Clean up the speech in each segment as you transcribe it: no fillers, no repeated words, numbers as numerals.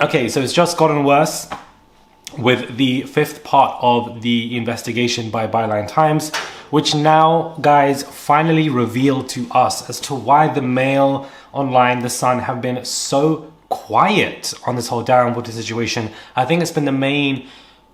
Okay, so it's just gotten worse with the fifth part of the investigation by Byline Times, which now, guys, finally revealed to us as to why the Mail online, The Sun, have been so quiet on this whole Dan Wootton situation. I think it's been the main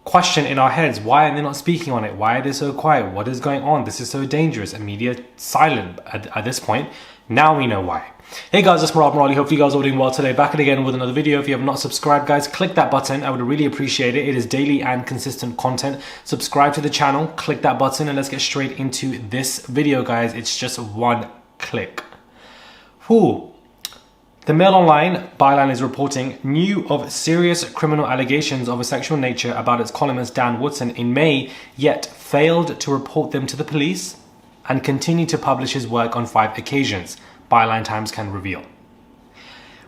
question in our heads. Why are they not speaking on it? Why are they so quiet? What is going on? This is so dangerous. And media silent at this point. Now we know why. Hey guys, it's Murad Murali. Hopefully you guys are doing well today. Back again with another video. If you have not subscribed, guys, click that button. I would really appreciate it. It is daily and consistent content. Subscribe to the channel, click that button, and let's get straight into this video, guys. It's just one click. Whew. The Mail Online, Byline, is reporting knew of serious criminal allegations of a sexual nature about its columnist Dan Wootton in May, yet failed to report them to the police and continued to publish his work on 5 occasions, Byline Times can reveal.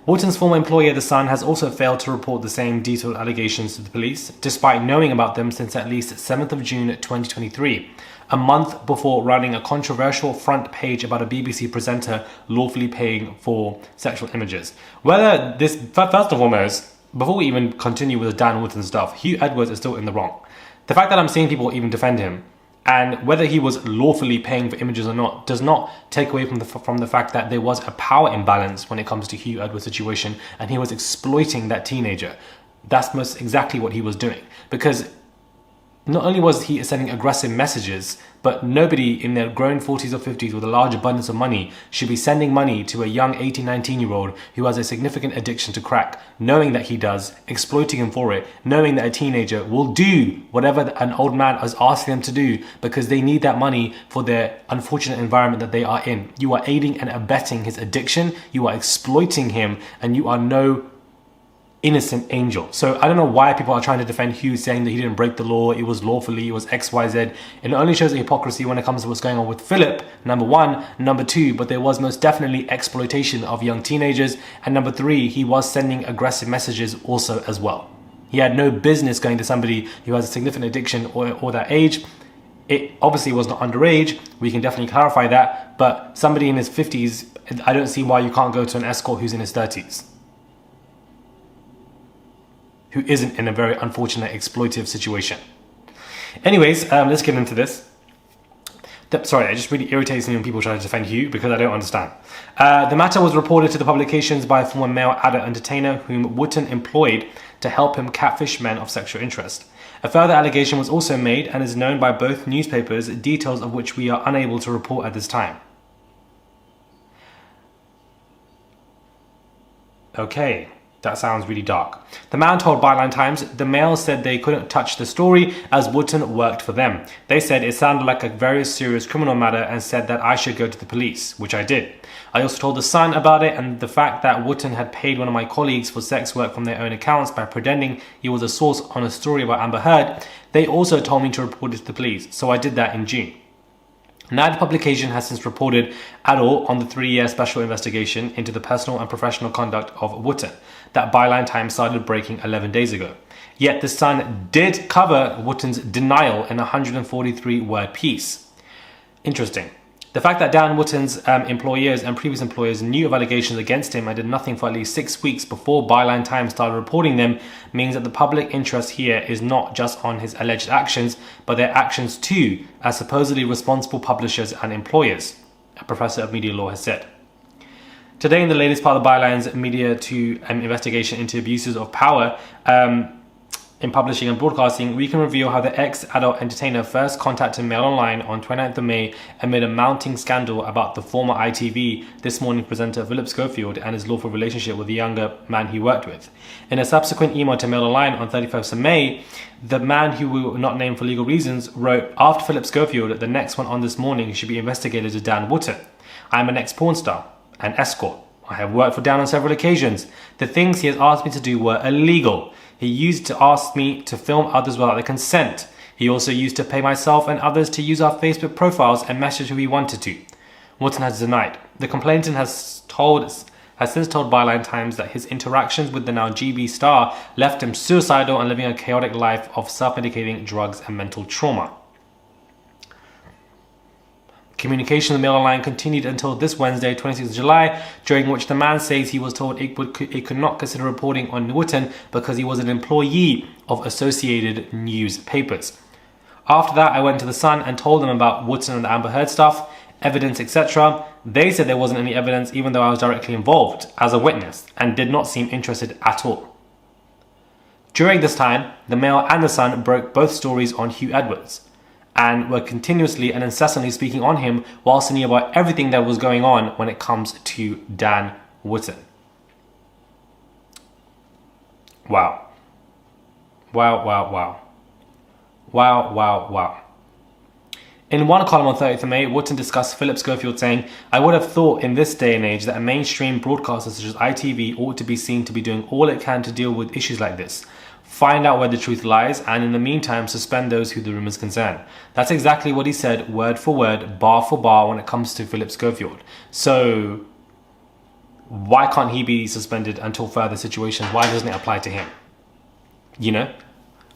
Wooton's former employer, The Sun, has also failed to report the same detailed allegations to the police, despite knowing about them since at least 7th of June 2023, a month before running a controversial front page about a BBC presenter lawfully paying for sexual images. Whether this, first and foremost, before we even continue with the Dan Wootton stuff, Hugh Edwards is still in the wrong. The fact that I'm seeing people even defend him, and whether he was lawfully paying for images or not, does not take away from the fact that there was a power imbalance when it comes to Hugh Edwards' situation, and he was exploiting that teenager. That's most exactly what he was doing. Because not only was he sending aggressive messages, but nobody in their grown 40s or 50s with a large abundance of money should be sending money to a young 18, 19-year-old who has a significant addiction to crack, knowing that he does, exploiting him for it, knowing that a teenager will do whatever an old man is asking them to do because they need that money for their unfortunate environment that they are in. You are aiding and abetting his addiction, you are exploiting him, and you are no innocent angel. So I don't know why people are trying to defend Hugh, saying that he didn't break the law, it was lawfully, it was XYZ. It only shows the hypocrisy when it comes to what's going on with Philip, number one. Number two, but there was most definitely exploitation of young teenagers. And number three, he was sending aggressive messages also as well. He had no business going to somebody who has a significant addiction or that age. It obviously was not underage, we can definitely clarify that, but somebody in his 50s, I don't see why you can't go to an escort who's in his 30s. Who isn't in a very unfortunate exploitative situation. Anyways, let's get into this. Sorry, it just really irritates me when people try to defend Hugh because I don't understand. The matter was reported to the publications by a former male adult entertainer whom Wooton employed to help him catfish men of sexual interest. A further allegation was also made and is known by both newspapers, details of which we are unable to report at this time. Okay. That sounds really dark. The man told Byline Times the Mail said they couldn't touch the story as Wooton worked for them. They said it sounded like a very serious criminal matter and said that I should go to the police, which I did. I also told The Sun about it and the fact that Wooton had paid one of my colleagues for sex work from their own accounts by pretending he was a source on a story about Amber Heard. They also told me to report it to the police, so I did that in June. Neither publication has since reported at all on the 3-year special investigation into the personal and professional conduct of Wooton that Byline Times started breaking 11 days ago. Yet The Sun did cover Wooton's denial in a 143-word piece. Interesting. The fact that Dan Wootton's employers and previous employers knew of allegations against him and did nothing for at least 6 weeks before Byline Times started reporting them means that the public interest here is not just on his alleged actions, but their actions too, as supposedly responsible publishers and employers, a professor of media law has said. Today, in the latest part of Byline's Media 2 investigation into abuses of power in publishing and broadcasting, we can reveal how the ex-adult entertainer first contacted Mail Online on 29th of May amid a mounting scandal about the former ITV This Morning presenter Philip Schofield and his lawful relationship with the younger man he worked with. In a subsequent email to Mail Online on 31st of May, the man, who we will not name for legal reasons, wrote, "After Philip Schofield, the next one on This Morning should be investigated as Dan Wootton. I am an ex-porn star, an escort. I have worked for Dan on several occasions. The things he has asked me to do were illegal. He used to ask me to film others without their consent. He also used to pay myself and others to use our Facebook profiles and message who he wanted to." Wooton has denied. The complainant has since told Byline Times that his interactions with the now GB star left him suicidal and living a chaotic life of self-medicating, drugs and mental trauma. Communication on the mail line continued until this Wednesday, 26th of July, during which the man says he was told it could not consider reporting on Wooton because he was an employee of Associated Newspapers. After that, I went to the Sun and told them about Wooton and the Amber Heard stuff, evidence, etc. They said there wasn't any evidence, even though I was directly involved as a witness, and did not seem interested at all. During this time, the Mail and the Sun broke both stories on Hugh Edwards, and were continuously and incessantly speaking on him whilst knew about everything that was going on when it comes to Dan Wootton. Wow. Wow, wow, wow. Wow, wow, wow. In one column on 30th of May, Wooton discussed Philip Schofield saying, I would have thought in this day and age that a mainstream broadcaster such as ITV ought to be seen to be doing all it can to deal with issues like this. Find out where the truth lies, and in the meantime, suspend those who the rumours concern. That's exactly what he said, word for word, bar for bar, when it comes to Philip Schofield. So, why can't he be suspended until further situations? Why doesn't it apply to him? You know?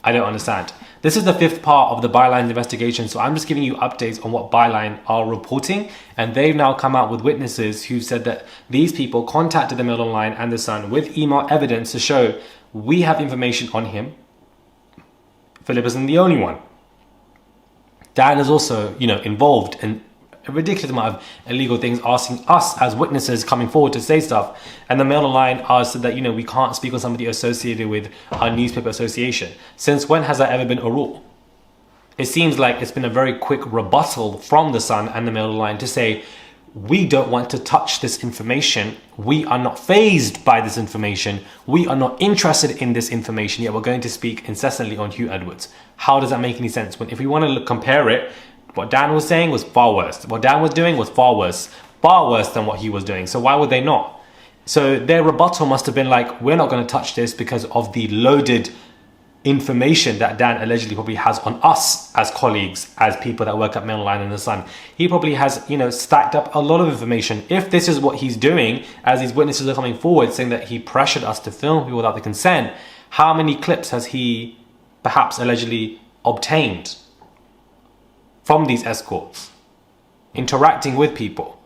I don't understand. This is the 5th part of the Byline's investigation, so I'm just giving you updates on what Byline are reporting, and they've now come out with witnesses who said that these people contacted the Mail Online and the Sun with email evidence to show we have information on him. Philip isn't the only one. Dan is also, involved in a ridiculous amount of illegal things, asking us as witnesses coming forward to say stuff. And the Mail Online said that, we can't speak on somebody associated with our newspaper association. Since when has that ever been a rule? It seems like it's been a very quick rebuttal from the Sun and the Mail Online to say, we don't want to touch this information. We are not fazed by this information. We are not interested in this information, yet we're going to speak incessantly on Hugh Edwards. How does that make any sense? When if we want to compare it, what Dan was saying was far worse. What Dan was doing was far worse than what he was doing. So why would they not? So their rebuttal must have been like, we're not going to touch this because of the loaded information that Dan allegedly probably has on us as colleagues, as people that work at Mail Online and the Sun. He probably has, stacked up a lot of information. If this is what he's doing, as these witnesses are coming forward saying that he pressured us to film people without the consent, how many clips has he perhaps allegedly obtained from these escorts, interacting with people?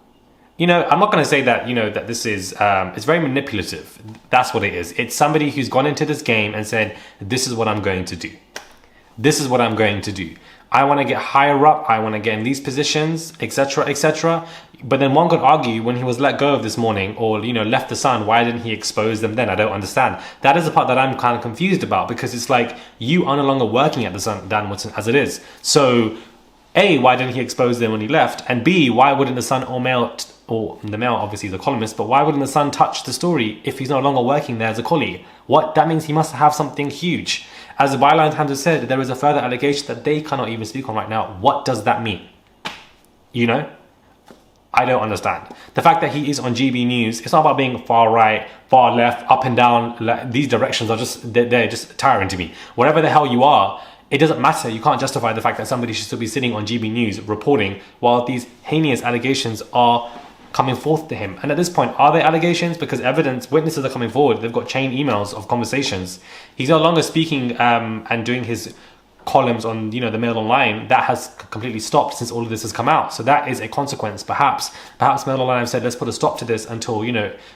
I'm not going to say that, that this is, it's very manipulative. That's what it is. It's somebody who's gone into this game and said, this is what I'm going to do. This is what I'm going to do. I want to get higher up. I want to get in these positions, etc., etc. But then one could argue, when he was let go of this morning or, left the Sun, why didn't he expose them then? I don't understand. That is the part that I'm kind of confused about, because it's like, you are no longer working at the Sun, Dan Wootton, as it is. So, A, why didn't he expose them when he left? And B, why wouldn't the Sun or Mail, or the Mail obviously is a columnist, but why wouldn't the Sun touch the story if he's no longer working there as a colleague? That means he must have something huge. As the Byline Times have said, there is a further allegation that they cannot even speak on right now. What does that mean? I don't understand. The fact that he is on GB News, it's not about being far right, far left, up and down. These directions are they're just tiring to me. Whatever the hell you are, it doesn't matter. You can't justify the fact that somebody should still be sitting on GB News reporting while these heinous allegations are coming forth to him. And at this point, are they allegations? Because witnesses are coming forward. They've got chain emails of conversations. He's no longer speaking and doing his columns on, the Mail Online. That has completely stopped since all of this has come out. So that is a consequence. Perhaps Mail Online have said, let's put a stop to this until,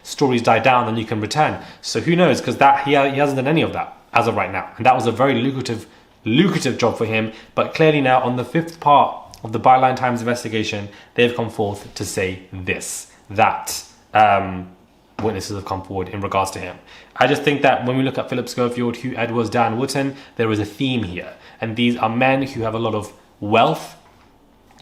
stories die down, then you can return. So who knows? Because he hasn't done any of that as of right now. And that was a very lucrative job for him. But clearly now, on the 5th part of the Byline Times investigation, they've come forth to say that witnesses have come forward in regards to him. I just think that when we look at Philip Schofield, Hugh Edwards, Dan Wootton, there is a theme here. And these are men who have a lot of wealth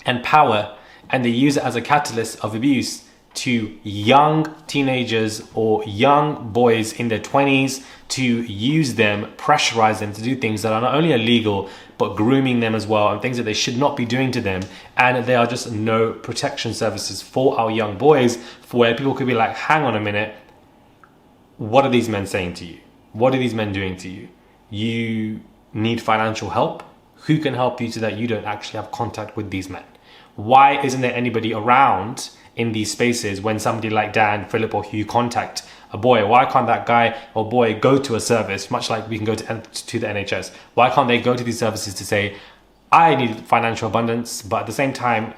and power, and they use it as a catalyst of abuse to young teenagers or young boys in their 20s, to use them, pressurize them to do things that are not only illegal, but grooming them as well, and things that they should not be doing to them. And there are just no protection services for our young boys, for where people could be like, hang on a minute, what are these men saying to you? What are these men doing to you? You need financial help? Who can help you so that you don't actually have contact with these men? Why isn't there anybody around in these spaces when somebody like Dan, Philip, or Hugh contact a boy? Why can't that guy or boy go to a service, much like we can go to the NHS? Why can't they go to these services to say, I need financial abundance, but at the same time,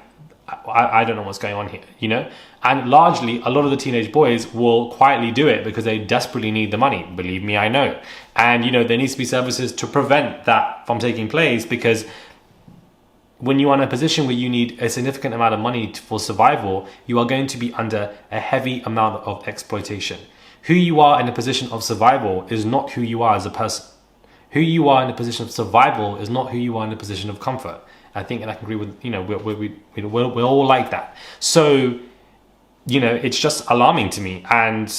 I don't know what's going on here, you know? And largely, a lot of the teenage boys will quietly do it because they desperately need the money. Believe me, I know. And, you know, there needs to be services to prevent that from taking place, because when you are in a position where you need a significant amount of money for survival, you are going to be under a heavy amount of exploitation. Who you are in a position of survival is not who you are as a person. Who you are in a position of survival is not who you are in a position of comfort. I think, and I can agree with, you know, we're all like that. So, you know, it's just alarming to me and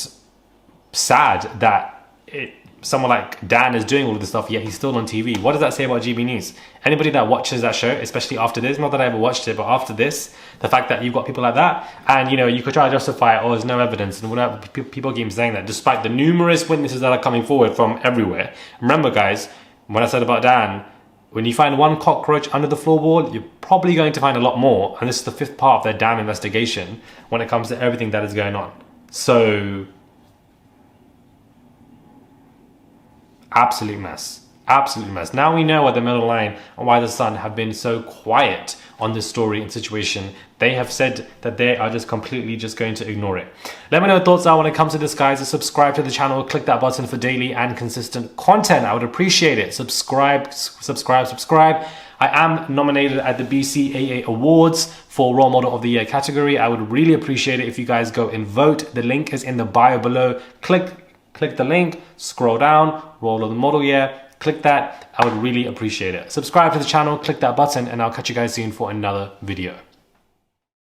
sad that someone like Dan is doing all of this stuff, yet he's still on TV. What does that say about GB News? Anybody that watches that show, especially after this, not that I ever watched it, but after this, the fact that you've got people like that, and, you know, you could try to justify it, oh, there's no evidence, and whatever, people keep saying that, despite the numerous witnesses that are coming forward from everywhere. Remember, guys, when I said about Dan, when you find one cockroach under the floorboard, you're probably going to find a lot more. And this is the 5th part of their damn investigation when it comes to everything that is going on. So, absolute mess. Absolute mess. Now we know why the Middle Line and why the Sun have been so quiet on this story and situation. They have said that they are just completely just going to ignore it. Let me know what thoughts are when it comes to this, guys. Subscribe to the channel, click that button for daily and consistent content. I would appreciate it. Subscribe. I am nominated at the BCAA Awards for Role Model of the Year category. I would really appreciate it if you guys go and vote. The link is in the bio below. Click the link, scroll down, Role of the Model Year. Click that. I would really appreciate it. Subscribe to the channel, click that button, and I'll catch you guys soon for another video.